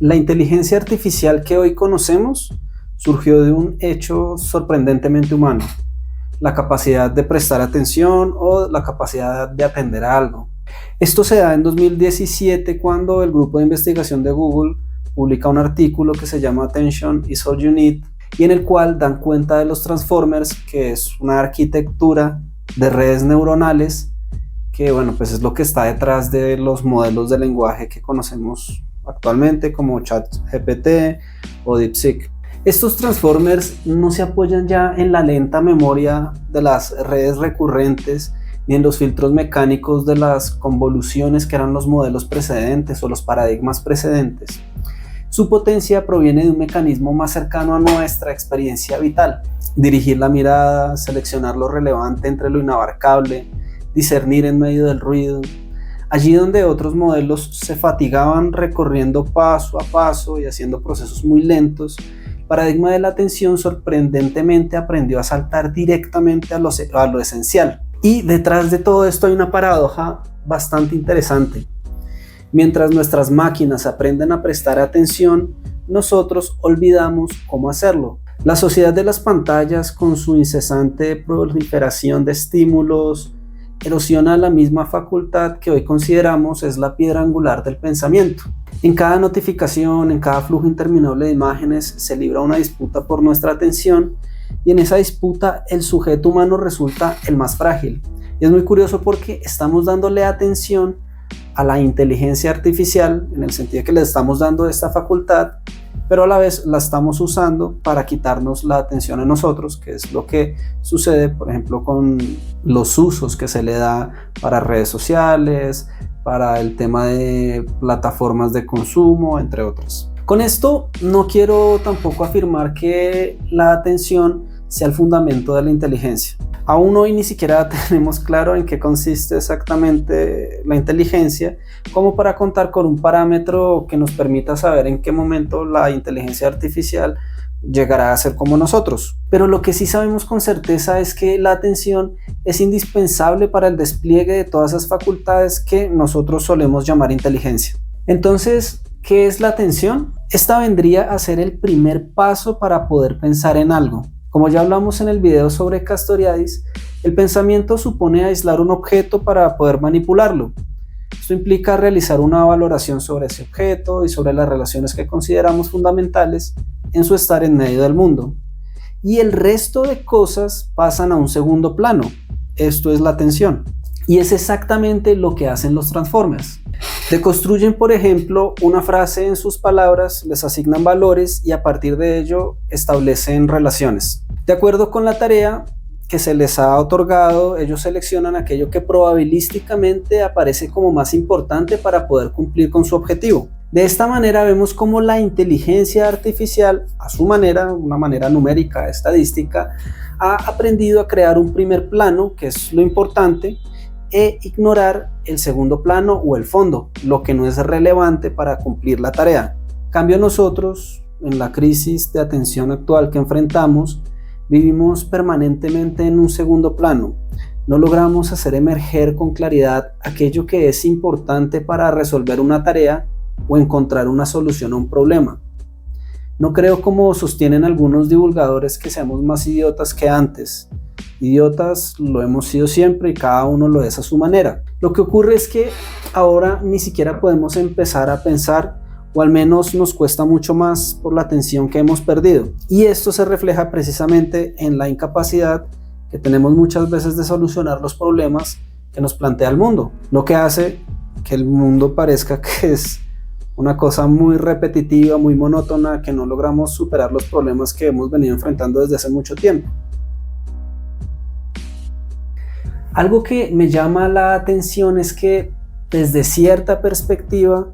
La inteligencia artificial que hoy conocemos surgió de un hecho sorprendentemente humano: la capacidad de prestar atención o la capacidad de atender a algo. Esto se da en 2017 cuando el grupo de investigación de Google publica un artículo que se llama Attention is All You Need, y en el cual dan cuenta de los transformers, que es una arquitectura de redes neuronales que, pues es lo que está detrás de los modelos de lenguaje que conocemos actualmente como ChatGPT o DeepSeek. Estos transformers no se apoyan ya en la lenta memoria de las redes recurrentes ni en los filtros mecánicos de las convoluciones que eran los modelos precedentes o los paradigmas precedentes. Su potencia proviene de un mecanismo más cercano a nuestra experiencia vital: dirigir la mirada, seleccionar lo relevante entre lo inabarcable, discernir en medio del ruido. Allí donde otros modelos se fatigaban recorriendo paso a paso y haciendo procesos muy lentos, el paradigma de la atención sorprendentemente aprendió a saltar directamente a lo esencial. Y detrás de todo esto hay una paradoja bastante interesante. Mientras nuestras máquinas aprenden a prestar atención, nosotros olvidamos cómo hacerlo. La sociedad de las pantallas, con su incesante proliferación de estímulos, erosiona la misma facultad que hoy consideramos es la piedra angular del pensamiento. En cada notificación, en cada flujo interminable de imágenes, se libra una disputa por nuestra atención, y en esa disputa el sujeto humano resulta el más frágil. Y es muy curioso porque estamos dándole atención a la inteligencia artificial, en el sentido que le estamos dando esta facultad, pero a la vez la estamos usando para quitarnos la atención a nosotros, que es lo que sucede, por ejemplo, con los usos que se le da para redes sociales, para el tema de plataformas de consumo, entre otras. Con esto no quiero tampoco afirmar que la atención sea el fundamento de la inteligencia. Aún hoy ni siquiera tenemos claro en qué consiste exactamente la inteligencia, como para contar con un parámetro que nos permita saber en qué momento la inteligencia artificial llegará a ser como nosotros. Pero lo que sí sabemos con certeza es que la atención es indispensable para el despliegue de todas esas facultades que nosotros solemos llamar inteligencia. Entonces, ¿qué es la atención? Esta vendría a ser el primer paso para poder pensar en algo. Como ya hablamos en el video sobre Castoriadis, el pensamiento supone aislar un objeto para poder manipularlo. Esto implica realizar una valoración sobre ese objeto y sobre las relaciones que consideramos fundamentales en su estar en medio del mundo. Y el resto de cosas pasan a un segundo plano. Esto es la atención. Y es exactamente lo que hacen los transformers. Deconstruyen, por ejemplo, una frase en sus palabras, les asignan valores y a partir de ello establecen relaciones. De acuerdo con la tarea que se les ha otorgado, ellos seleccionan aquello que probabilísticamente aparece como más importante para poder cumplir con su objetivo. De esta manera vemos cómo la inteligencia artificial, a su manera, una manera numérica, estadística, ha aprendido a crear un primer plano, que es lo importante, e ignorar el segundo plano o el fondo, lo que no es relevante para cumplir la tarea. En cambio, nosotros, en la crisis de atención actual que enfrentamos, vivimos permanentemente en un segundo plano. No logramos hacer emerger con claridad aquello que es importante para resolver una tarea o encontrar una solución a un problema. No creo, como sostienen algunos divulgadores, que seamos más idiotas que antes. Idiotas lo hemos sido siempre y cada uno lo es a su manera. Lo que ocurre es que ahora ni siquiera podemos empezar a pensar, o al menos nos cuesta mucho más por la atención que hemos perdido. Y esto se refleja precisamente en la incapacidad que tenemos muchas veces de solucionar los problemas que nos plantea el mundo, lo que hace que el mundo parezca que es una cosa muy repetitiva, muy monótona, que no logramos superar los problemas que hemos venido enfrentando desde hace mucho tiempo. Algo que me llama la atención es que, desde cierta perspectiva,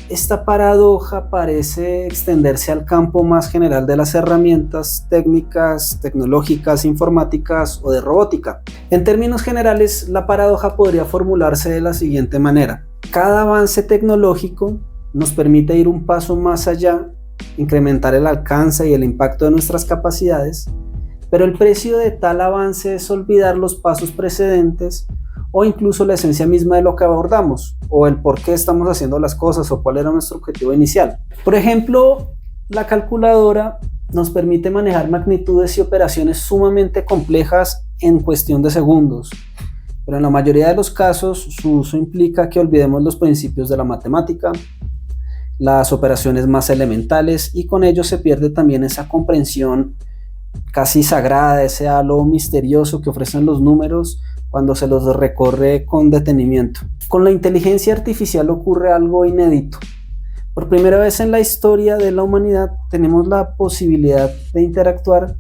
esta paradoja parece extenderse al campo más general de las herramientas técnicas, tecnológicas, informáticas o de robótica. En términos generales, la paradoja podría formularse de la siguiente manera: cada avance tecnológico nos permite ir un paso más allá, incrementar el alcance y el impacto de nuestras capacidades, pero el precio de tal avance es olvidar los pasos precedentes o incluso la esencia misma de lo que abordamos, o el por qué estamos haciendo las cosas o cuál era nuestro objetivo inicial. Por ejemplo, la calculadora nos permite manejar magnitudes y operaciones sumamente complejas en cuestión de segundos, pero en la mayoría de los casos su uso implica que olvidemos los principios de la matemática, las operaciones más elementales, y con ello se pierde también esa comprensión casi sagrada, ese halo misterioso que ofrecen los números cuando se los recorre con detenimiento. Con la inteligencia artificial ocurre algo inédito. Por primera vez en la historia de la humanidad tenemos la posibilidad de interactuar,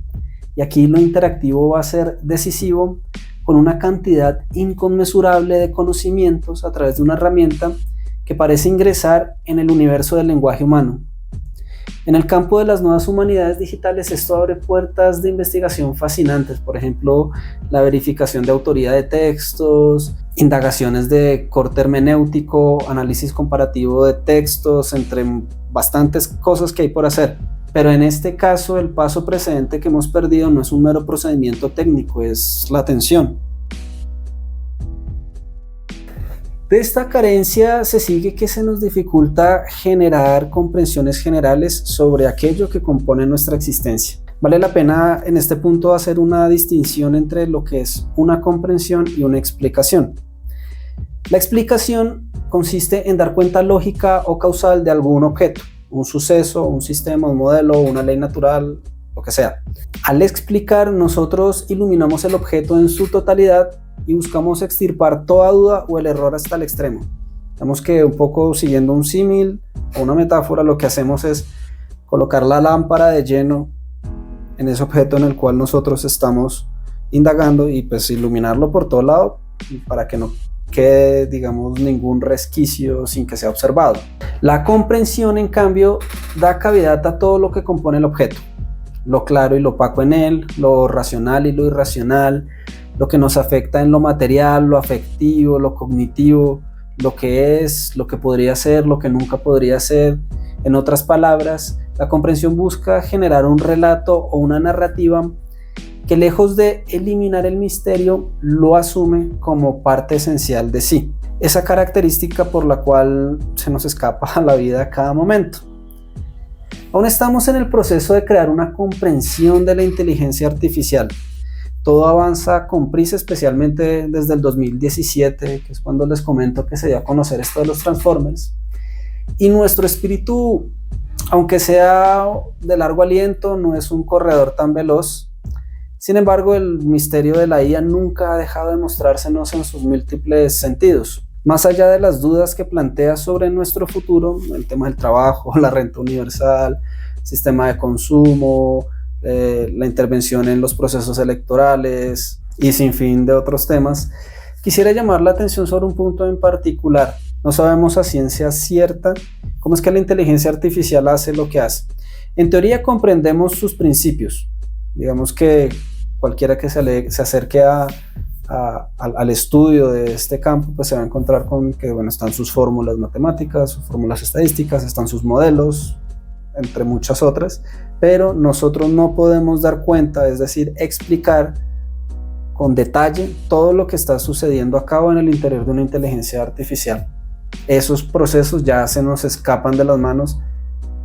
y aquí lo interactivo va a ser decisivo, con una cantidad inconmensurable de conocimientos a través de una herramienta que parece ingresar en el universo del lenguaje humano. En el campo de las nuevas humanidades digitales, esto abre puertas de investigación fascinantes, por ejemplo, la verificación de autoría de textos, indagaciones de corte hermenéutico, análisis comparativo de textos, entre bastantes cosas que hay por hacer. Pero en este caso, el paso precedente que hemos perdido no es un mero procedimiento técnico, es la atención. De esta carencia se sigue que se nos dificulta generar comprensiones generales sobre aquello que compone nuestra existencia. Vale la pena en este punto hacer una distinción entre lo que es una comprensión y una explicación. La explicación consiste en dar cuenta lógica o causal de algún objeto, un suceso, un sistema, un modelo, una ley natural, lo que sea. Al explicar, nosotros iluminamos el objeto en su totalidad y buscamos extirpar toda duda o el error hasta el extremo. Digamos que un poco siguiendo un símil o una metáfora, lo que hacemos es colocar la lámpara de lleno en ese objeto en el cual nosotros estamos indagando y pues iluminarlo por todo lado para que no quede, digamos, ningún resquicio sin que sea observado. La comprensión, en cambio, da cavidad a todo lo que compone el objeto, lo claro y lo opaco en él, lo racional y lo irracional, lo que nos afecta en lo material, lo afectivo, lo cognitivo, lo que es, lo que podría ser, lo que nunca podría ser. En otras palabras, la comprensión busca generar un relato o una narrativa que, lejos de eliminar el misterio, lo asume como parte esencial de sí. Esa característica por la cual se nos escapa la vida a cada momento. Aún estamos en el proceso de crear una comprensión de la inteligencia artificial. Todo avanza con prisa, especialmente desde el 2017, que es cuando les comento que se dio a conocer esto de los Transformers. Y nuestro espíritu, aunque sea de largo aliento, no es un corredor tan veloz. Sin embargo, el misterio de la IA nunca ha dejado de mostrársenos en sus múltiples sentidos. Más allá de las dudas que plantea sobre nuestro futuro, el tema del trabajo, la renta universal, sistema de consumo, la intervención en los procesos electorales y sin fin de otros temas, quisiera llamar la atención sobre un punto en particular. No sabemos a ciencia cierta cómo es que la inteligencia artificial hace lo que hace. En teoría comprendemos sus principios. Digamos que cualquiera que se acerque al estudio de este campo, pues se va a encontrar con que, bueno, están sus fórmulas matemáticas, sus fórmulas estadísticas, están sus modelos, entre muchas otras, pero nosotros no podemos dar cuenta, es decir, explicar con detalle todo lo que está sucediendo a cabo en el interior de una inteligencia artificial. Esos procesos ya se nos escapan de las manos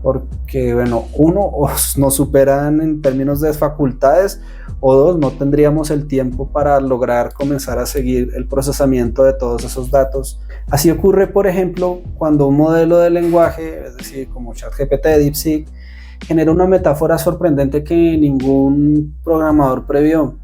porque, bueno, uno, o nos superan en términos de facultades, o dos, no tendríamos el tiempo para lograr comenzar a seguir el procesamiento de todos esos datos. Así ocurre, por ejemplo, cuando un modelo de lenguaje, es decir, como ChatGPT, DeepSeek, genera una metáfora sorprendente que ningún programador previó,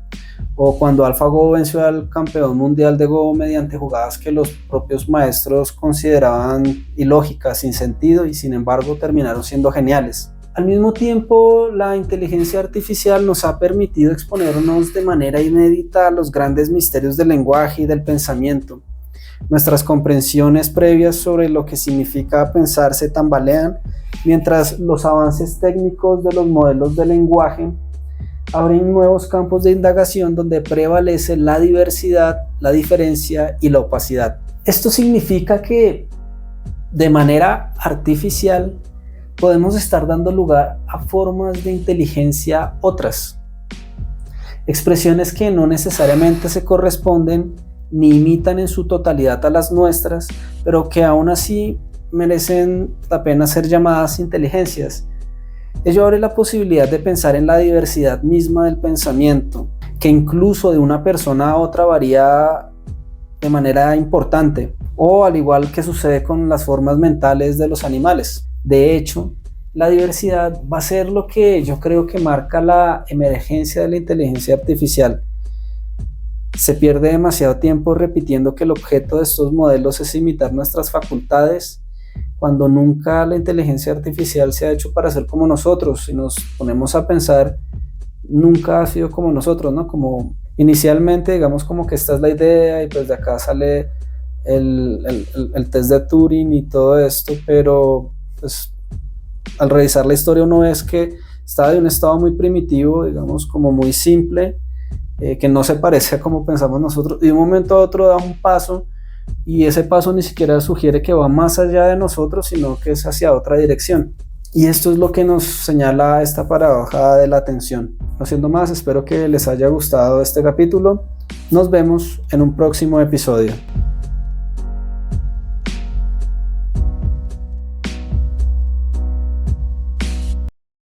o cuando AlphaGo venció al campeón mundial de Go mediante jugadas que los propios maestros consideraban ilógicas, sin sentido, y sin embargo terminaron siendo geniales. Al mismo tiempo, la inteligencia artificial nos ha permitido exponernos de manera inédita a los grandes misterios del lenguaje y del pensamiento. Nuestras comprensiones previas sobre lo que significa pensar se tambalean, mientras los avances técnicos de los modelos de lenguaje abren nuevos campos de indagación donde prevalece la diversidad, la diferencia y la opacidad. Esto significa que de manera artificial podemos estar dando lugar a formas de inteligencia otras, expresiones que no necesariamente se corresponden ni imitan en su totalidad a las nuestras, pero que aún así merecen la pena ser llamadas inteligencias. Ello abre la posibilidad de pensar en la diversidad misma del pensamiento, que incluso de una persona a otra varía de manera importante, o al igual que sucede con las formas mentales de los animales. De hecho, la diversidad va a ser lo que yo creo que marca la emergencia de la inteligencia artificial. Se pierde demasiado tiempo repitiendo que el objeto de estos modelos es imitar nuestras facultades, cuando nunca la inteligencia artificial se ha hecho para ser como nosotros. Si nos ponemos a pensar, nunca ha sido como nosotros, ¿no? Como inicialmente, digamos, como que esta es la idea y pues de acá sale el test de Turing y todo esto, pero pues al revisar la historia uno ve que estaba de un estado muy primitivo, digamos, como muy simple, que no se parece a como pensamos nosotros, y de un momento a otro da un paso, y ese paso ni siquiera sugiere que va más allá de nosotros, sino que es hacia otra dirección. Y esto es lo que nos señala esta paradoja de la atención. No siendo más, espero que les haya gustado este capítulo. Nos vemos en un próximo episodio.